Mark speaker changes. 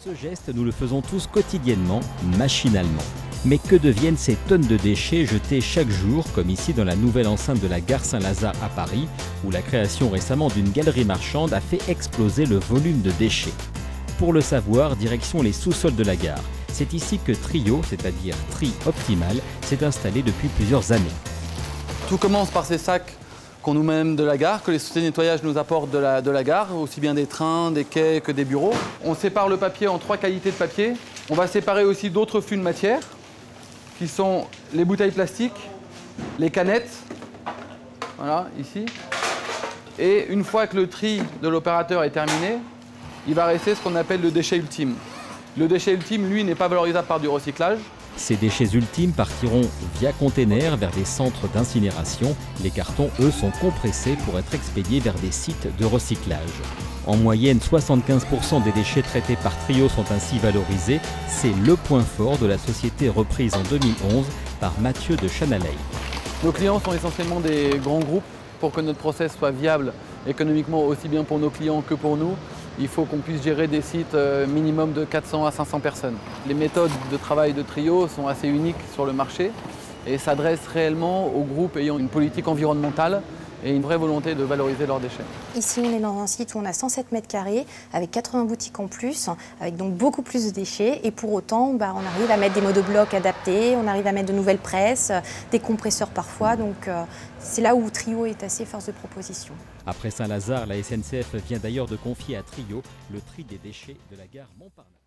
Speaker 1: Ce geste, nous le faisons tous quotidiennement, machinalement. Mais que deviennent ces tonnes de déchets jetés chaque jour, comme ici dans la nouvelle enceinte de la gare Saint-Lazare à Paris, où la création récemment d'une galerie marchande a fait exploser le volume de déchets. Pour le savoir, direction les sous-sols de la gare. C'est ici que Trio, c'est-à-dire Tri Optimal, s'est installé depuis plusieurs années.
Speaker 2: Tout commence par ces sacs qu'on nous met de la gare, que les sociétés de nettoyage nous apportent de la gare, aussi bien des trains, des quais que des bureaux. On sépare le papier en 3 qualités de papier. On va séparer aussi d'autres flux de matière, qui sont les bouteilles plastiques, les canettes, voilà, ici. Et une fois que le tri de l'opérateur est terminé, il va rester ce qu'on appelle le déchet ultime. Le déchet ultime, lui, n'est pas valorisable par du recyclage.
Speaker 1: Ces déchets ultimes partiront via containers vers des centres d'incinération. Les cartons, eux, sont compressés pour être expédiés vers des sites de recyclage. En moyenne, 75% des déchets traités par Trio sont ainsi valorisés. C'est le point fort de la société reprise en 2011 par Mathieu de Chanalay.
Speaker 2: Nos clients sont essentiellement des grands groupes. Pour que notre process soit viable économiquement aussi bien pour nos clients que pour nous, il faut qu'on puisse gérer des sites minimum de 400 à 500 personnes. Les méthodes de travail de Trio sont assez uniques sur le marché et s'adressent réellement aux groupes ayant une politique environnementale et une vraie volonté de valoriser leurs déchets.
Speaker 3: Ici, on est dans un site où on a 107 mètres carrés, avec 80 boutiques en plus, avec donc beaucoup plus de déchets. Et pour autant, on arrive à mettre des monoblocs adaptés, on arrive à mettre de nouvelles presses, des compresseurs parfois. Donc c'est là où Trio est assez force de proposition.
Speaker 1: Après Saint-Lazare, la SNCF vient d'ailleurs de confier à Trio le tri des déchets de la gare Montparnasse.